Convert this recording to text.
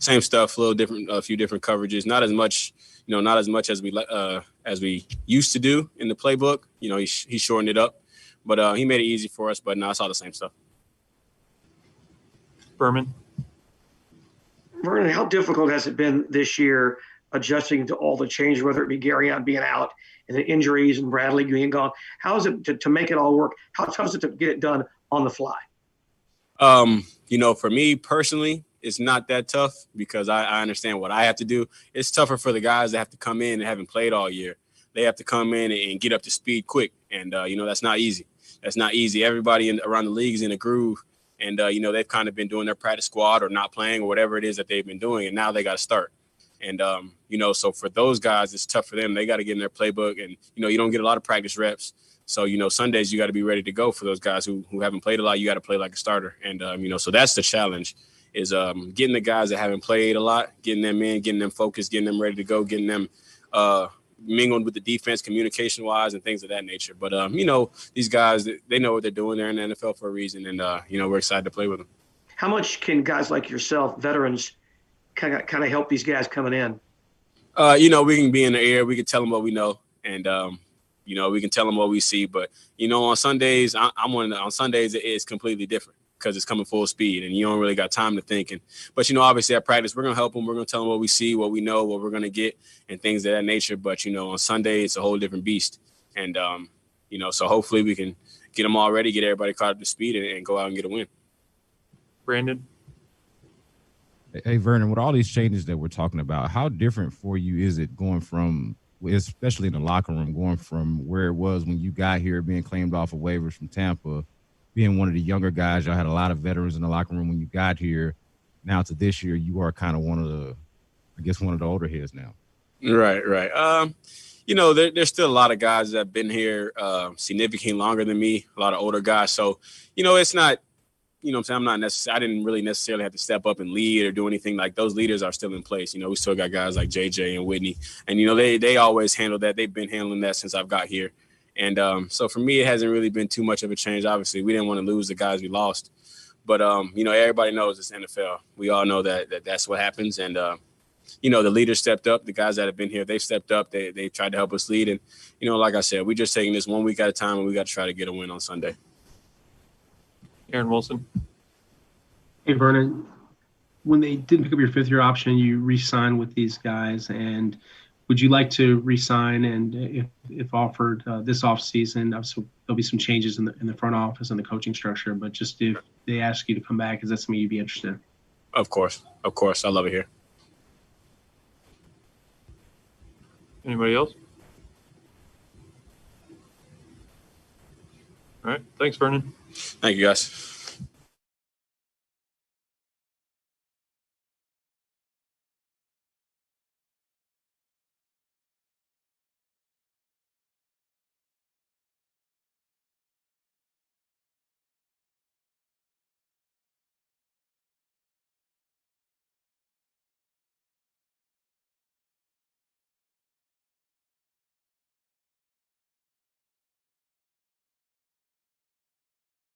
Same stuff, a little different, a few different coverages. Not as much, not as much as we used to do in the playbook. He shortened it up, but he made it easy for us. But no, it's all the same stuff. Vernon, how difficult has it been this year adjusting to all the changes, whether it be Gary being out and the injuries and Bradley being gone? How is it to make it all work? How tough is it to get it done on the fly? For me personally, it's not that tough because I understand what I have to do. It's tougher for the guys that have to come in and haven't played all year. They have to come in and get up to speed quick. And, that's not easy. That's not easy. Everybody around the league is in a groove. And, they've kind of been doing their practice squad or not playing or whatever it is that they've been doing. And now they got to start. And, so for those guys, it's tough for them. They got to get in their playbook. And, you don't get a lot of practice reps. So, Sundays you got to be ready to go for those guys who haven't played a lot. You got to play like a starter. And, so that's the challenge is getting the guys that haven't played a lot, getting them in, getting them focused, getting them ready to go, getting them mingled with the defense communication-wise and things of that nature. But, these guys, they know what they're doing. They're in the NFL for a reason. And, we're excited to play with them. How much can guys like yourself, veterans, kind of help these guys coming in? We can be in the air. We can tell them what we know. And, we can tell them what we see. But, on Sundays, on Sundays, it is completely different because it's coming full speed and you don't really got time to think. But, obviously at practice, we're going to help them. We're going to tell them what we see, what we know, what we're going to get and things of that nature. But, on Sunday, it's a whole different beast. And, so hopefully we can get them all ready, get everybody caught up to speed and go out and get a win. Brandon. Hey, Vernon, with all these changes that we're talking about, how different for you is it going from, especially in the locker room, going from where it was when you got here, being claimed off of waivers from Tampa, being one of the younger guys, y'all had a lot of veterans in the locker room when you got here, now to this year, you are kind of one of the older heads now. Right. There's still a lot of guys that have been here significantly longer than me, a lot of older guys. So, it's not, I didn't really necessarily have to step up and lead or do anything. Like those leaders are still in place. We still got guys like JJ and Whitney and, they always handle that. They've been handling that since I've got here. And so for me, it hasn't really been too much of a change. Obviously, we didn't want to lose the guys we lost. But, everybody knows it's NFL. We all know that's what happens. And, the leaders stepped up. The guys that have been here, they've stepped up. They tried to help us lead. And, like I said, we're just taking this 1 week at a time, and we got to try to get a win on Sunday. Aaron Wilson. Hey, Vernon, when they didn't pick up your fifth-year option, you re-signed with these guys, and would you like to re-sign? And if offered this offseason, obviously there'll be some changes in the front office and the coaching structure, but just if they ask you to come back, is that something you'd be interested in? Of course. I love it here. Anybody else? All right. Thanks, Vernon. Thank you, guys.